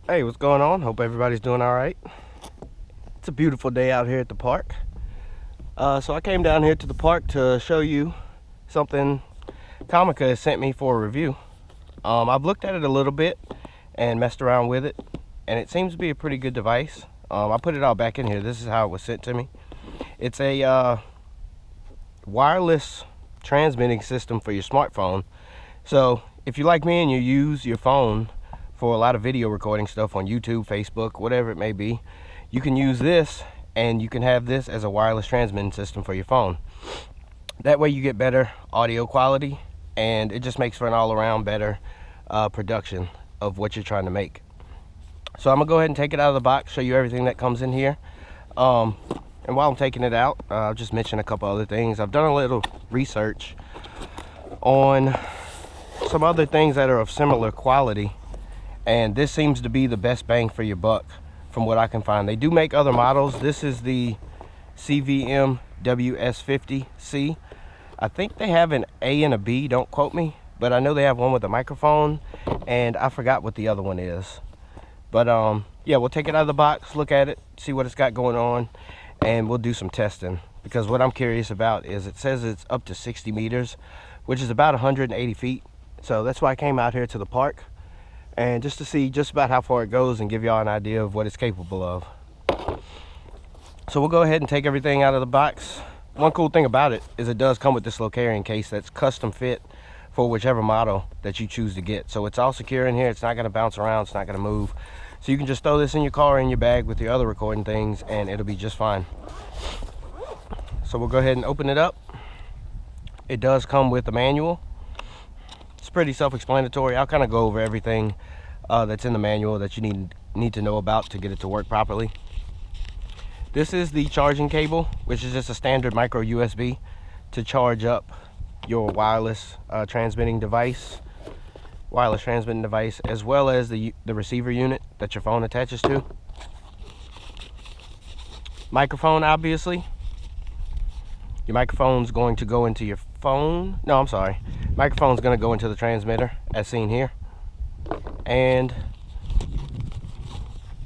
Hey, what's going on? Hope everybody's doing all right. It's a beautiful day out here at the park. So I came down here to the park to show you something Comica has sent me for a review. I've looked at it a little bit and messed around with it, and it seems to be a pretty good device. I put it all back in here. This is how it was sent to me. It's a wireless transmitting system for your smartphone. So if you're like me and you use your phone for a lot of video recording stuff on YouTube, Facebook, whatever it may be, you can use this, and you can have this as a wireless transmitting system for your phone. That way you get better audio quality, and it just makes for an all-around better production of what you're trying to make. So I'm gonna go ahead and take it out of the box, show you everything that comes in here. And while I'm taking it out, I'll just mention a couple other things. I've done a little research on some other things that are of similar quality, and this seems to be the best bang for your buck from what I can find. They do make other models. This is the CVM WS50C. I think they have an A and a B, don't quote me, but I know they have one with a microphone, and I forgot what the other one is. But yeah, we'll take it out of the box, look at it, see what it's got going on, and we'll do some testing, because what I'm curious about is it says it's up to 60 meters, which is about 180 feet. So that's why I came out here to the park, and just to see just about how far it goes and give y'all an idea of what it's capable of. So we'll go ahead and take everything out of the box. One cool thing about it is it does come with this little carrying case that's custom fit for whichever model that you choose to get. So it's all secure in here. It's not going to bounce around. It's not going to move. So you can just throw this in your car or in your bag with your other recording things, and it'll be just fine. So we'll go ahead and open it up. It does come with a manual. It's pretty self-explanatory. I'll kind of go over everything that's in the manual that you need to know about to get it to work properly. This is the charging cable, which is just a standard micro USB to charge up your wireless transmitting device, as well as the receiver unit that your phone attaches to. Microphone, obviously. Your microphone's going to go into your phone. No, I'm sorry. Microphone's going to go into the transmitter, as seen here. And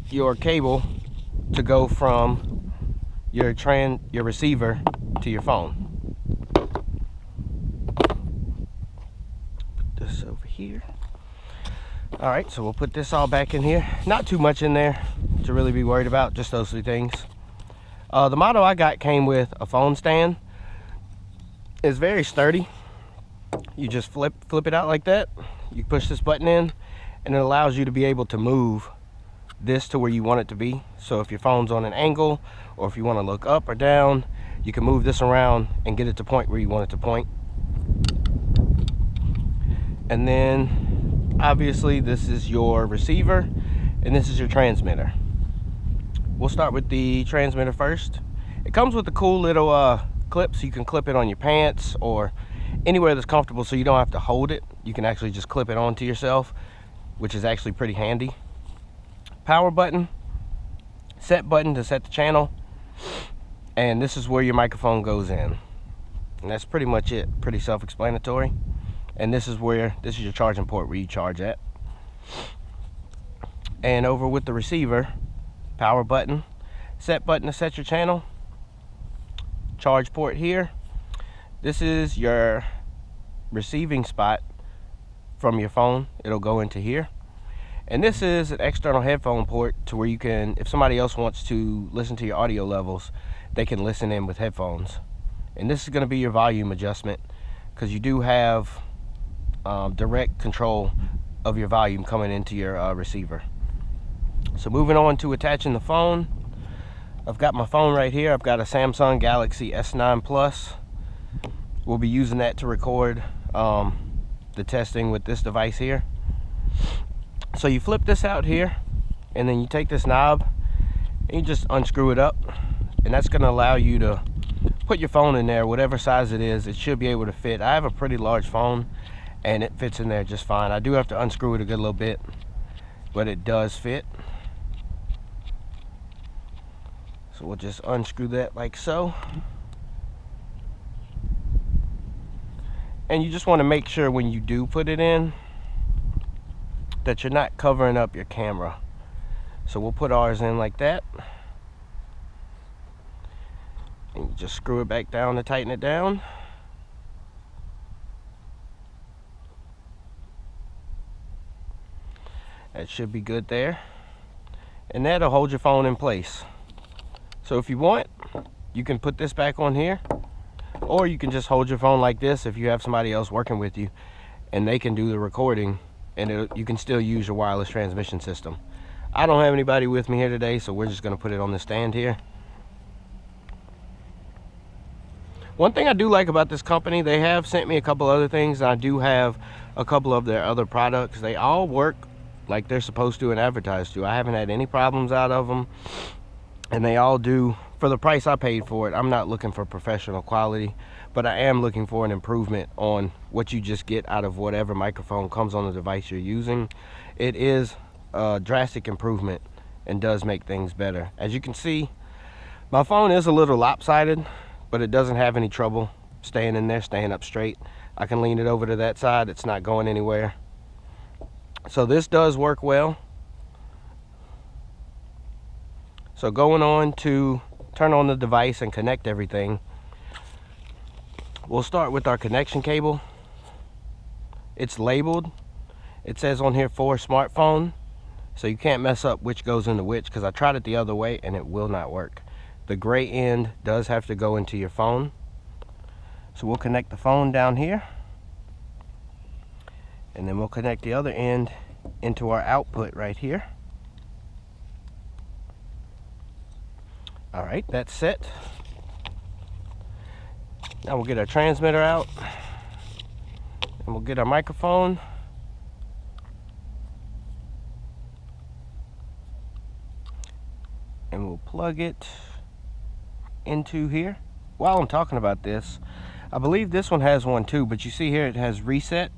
your cable to go from your receiver to your phone. Put this over here. All right, so we'll put this all back in here. Not too much in there to really be worried about, just those three things. The model I got came with a phone stand. It's very sturdy. You just flip it out like that. You push this button in, and it allows you to be able to move this to where you want it to be. So if your phone's on an angle, or if you want to look up or down, you can move this around and get it to point where you want it to point. And then obviously this is your receiver, and this is your transmitter. We'll start with the transmitter first. It comes with a cool little clip, so you can clip it on your pants or anywhere that's comfortable, so you don't have to hold it. You can actually just clip it onto yourself, which is actually pretty handy. Power button, set button to set the channel, and this is where your microphone goes in. And that's pretty much it. Pretty self-explanatory. And this is your charging port where you charge at. And over with the receiver, power button, set button to set your channel, charge port here. This is your receiving spot from your phone. It'll go into here. And this is an external headphone port to where you can, if somebody else wants to listen to your audio levels, they can listen in with headphones. And this is going to be your volume adjustment, because you do have direct control of your volume coming into your receiver. So moving on to attaching the phone. I've got my phone right here. I've got a Samsung Galaxy S9 Plus. We'll be using that to record the testing with this device here. So you flip this out here, and then you take this knob and you just unscrew it up, and that's going to allow you to put your phone in there, whatever size it is. It should be able to fit. I have a pretty large phone, and it fits in there just fine. I do have to unscrew it a good little bit, but it does fit. So we'll just unscrew that like so. And you just want to make sure when you do put it in that you're not covering up your camera. So we'll put ours in like that. And you just screw it back down to tighten it down. That should be good there. And that'll hold your phone in place. So if you want, you can put this back on here, or you can just hold your phone like this if you have somebody else working with you and they can do the recording, and you can still use your wireless transmission system. I don't have anybody with me here today, so we're just going to put it on the stand here. One thing I do like about this company, they have sent me a couple other things, and I do have a couple of their other products. They all work like they're supposed to and advertised to. I haven't had any problems out of them, and they all do. For the price I paid for it, I'm not looking for professional quality, but I am looking for an improvement on what you just get out of whatever microphone comes on the device you're using. It is a drastic improvement and does make things better. As you can see, my phone is a little lopsided, but it doesn't have any trouble staying in there, staying up straight. I can lean it over to that side. It's not going anywhere. So this does work well. So going on to turn on the device and connect everything, we'll start with our connection cable. It's labeled. It says on here for smartphone, so you can't mess up which goes into which, because I tried it the other way and it will not work. The gray end does have to go into your phone. So we'll connect the phone down here, and then we'll connect the other end into our output right here. All right, that's set. Now we'll get our transmitter out, and we'll get our microphone. And we'll plug it into here. While I'm talking about this, I believe this one has one too, but you see here it has reset.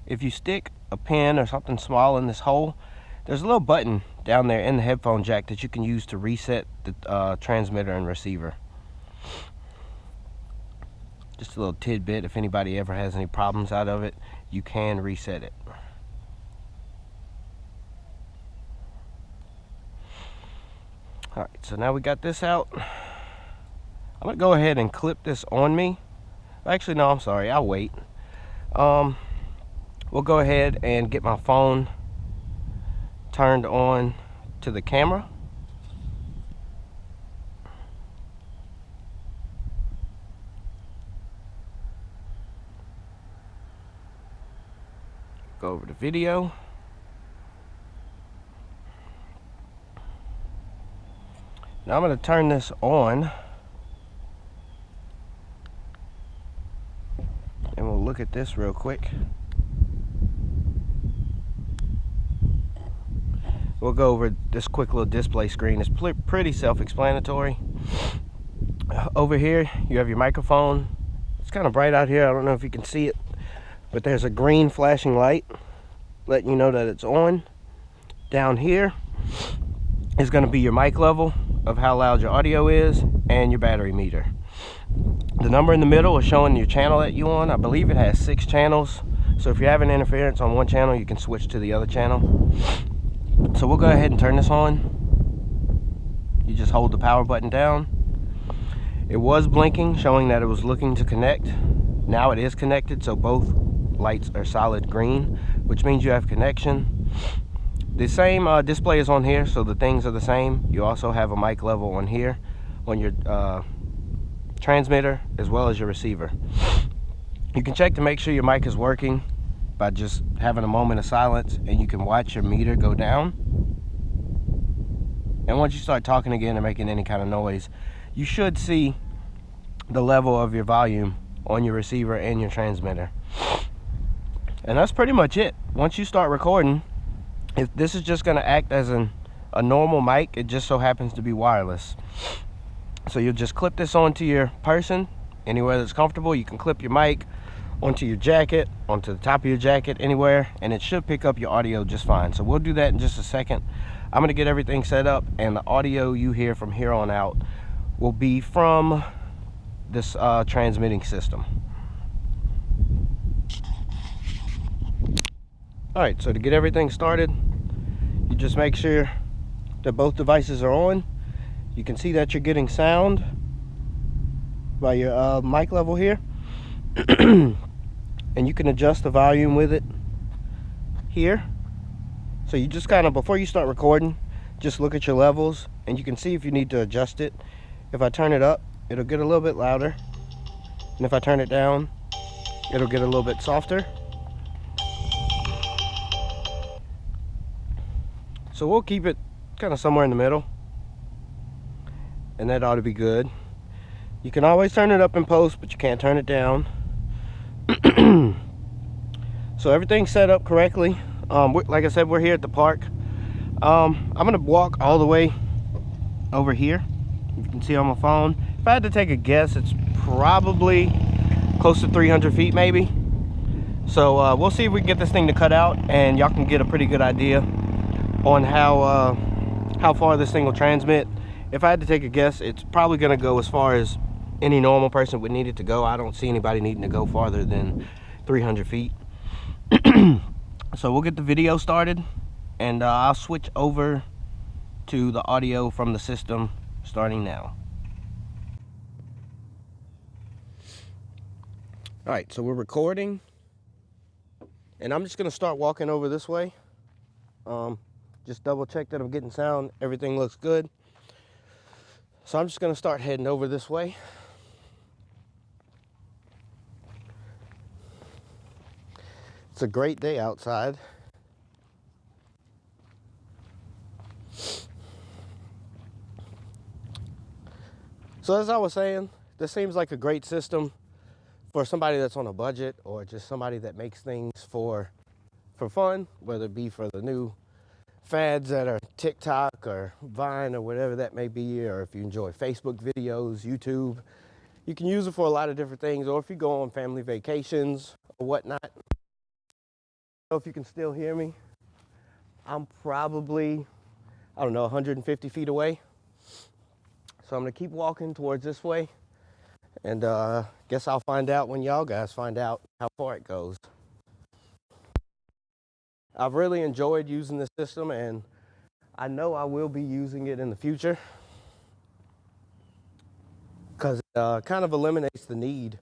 If you stick a pin or something small in this hole, there's a little button down there in the headphone jack that you can use to reset the transmitter and receiver. Just a little tidbit, if anybody ever has any problems out of it, you can reset it. Alright, so now we got this out. I'm going to go ahead and clip this on me. Actually, no, I'm sorry, I'll wait. We'll go ahead and get my phone turned on to the camera. Go over to video. Now I'm going to turn this on, and we'll look at this real quick. We'll go over this quick little display screen. It's pretty self-explanatory. Over here you have your microphone. It's kind of bright out here, I don't know if you can see it, but there's a green flashing light letting you know that it's on. Down here is going to be your mic level of how loud your audio is, and your battery meter. The number in the middle is showing your channel that you're on. I believe it has 6 channels, so if you're having interference on one channel, you can switch to the other channel. So we'll go ahead and turn this on. You just hold the power button down. It was blinking, showing that it was looking to connect. Now it is connected, so both lights are solid green, which means you have connection. The same display is on here, so the things are the same. You also have a mic level on here on your transmitter as well as your receiver. You can check to make sure your mic is working by just having a moment of silence, and you can watch your meter go down. And once you start talking again or making any kind of noise, you should see the level of your volume on your receiver and your transmitter. And that's pretty much it. Once you start recording, if this is just going to act as a normal mic, it just so happens to be wireless. So you'll just clip this onto your person anywhere that's comfortable. You can clip your mic onto your jacket, onto the top of your jacket, anywhere, and it should pick up your audio just fine. So we'll do that in just a second. I'm going to get everything set up, and the audio you hear from here on out will be from this transmitting system. Alright, so to get everything started, you just make sure that both devices are on. You can see that you're getting sound by your mic level here. And you can adjust the volume with it here. So you just kind of, before you start recording, just look at your levels and you can see if you need to adjust it. If I turn it up, it'll get a little bit louder. And if I turn it down, it'll get a little bit softer. So we'll keep it kind of somewhere in the middle. And that ought to be good. You can always turn it up in post, but you can't turn it down. So everything's set up correctly. Like I said, we're here at the park. I'm gonna walk all the way over here. You can see on my phone. If I had to take a guess, it's probably close to 300 feet maybe. So we'll see if we can get this thing to cut out, and y'all can get a pretty good idea on how far this thing will transmit. If I had to take a guess, it's probably gonna go as far as any normal person would need it to go. I don't see anybody needing to go farther than 300 feet. So we'll get the video started, and I'll switch over to the audio from the system starting now. All right, so we're recording, and I'm just gonna start walking over this way. Just double check that I'm getting sound, everything looks good. So I'm just gonna start heading over this way. It's a great day outside. So as I was saying, this seems like a great system for somebody that's on a budget, or just somebody that makes things for fun, whether it be for the new fads that are TikTok or Vine or whatever that may be, or if you enjoy Facebook videos, YouTube. You can use it for a lot of different things, or if you go on family vacations or whatnot. I don't know if you can still hear me. I'm probably, I don't know, 150 feet away. So I'm gonna keep walking towards this way, and guess I'll find out when y'all guys find out how far it goes. I've really enjoyed using this system, and I know I will be using it in the future, because it kind of eliminates the need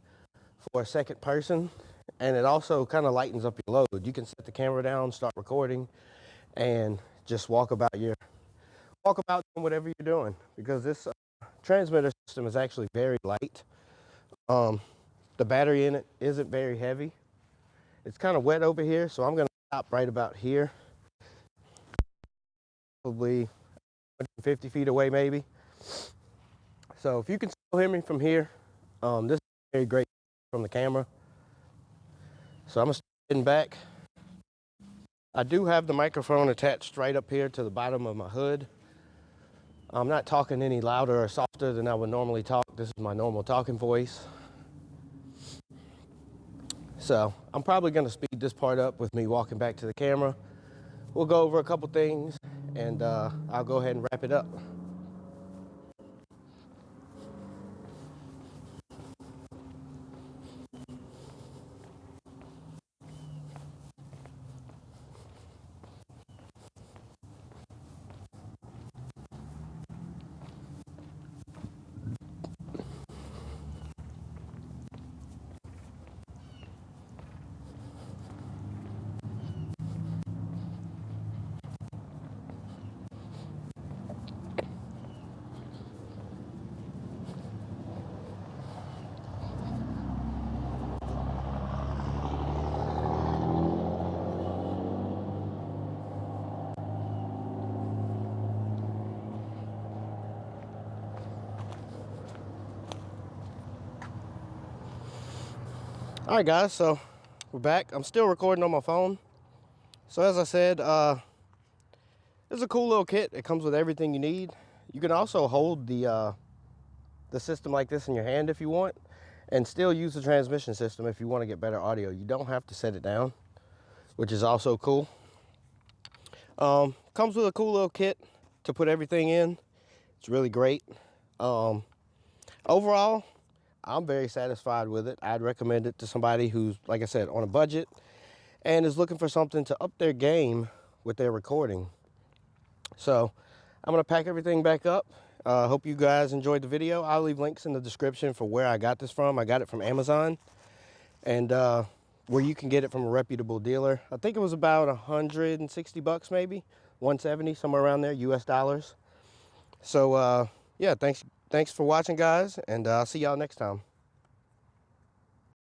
for a second person, and it also kind of lightens up your load. You can set the camera down, start recording, and just walk about doing whatever you're doing, because this transmitter system is actually very light. The battery in it isn't very heavy. It's kind of wet over here, so I'm going to stop right about here, probably 150 feet away maybe. So if you can still hear me from here, this is very great from the camera. So I'm going to start heading back. I do have the microphone attached right up here to the bottom of my hood. I'm not talking any louder or softer than I would normally talk. This is my normal talking voice. So I'm probably going to speed this part up with me walking back to the camera. We'll go over a couple things, and I'll go ahead and wrap it up. All right, guys, so we're back. I'm still recording on my phone. So as I said, it's a cool little kit. It comes with everything you need. You can also hold the system like this in your hand if you want, and still use the transmission system if you want to get better audio. You don't have to set it down, which is also cool. Comes with a cool little kit to put everything in. It's really great. Overall, I'm very satisfied with it. I'd recommend it to somebody who's, like I said, on a budget and is looking for something to up their game with their recording. So I'm gonna pack everything back up. Hope you guys enjoyed the video. I'll leave links in the description for where I got this from. I got it from Amazon, and where you can get it from a reputable dealer. I think it was about 160 bucks, maybe 170, somewhere around there, US dollars. So yeah, thanks for watching, guys, and I'll see y'all next time.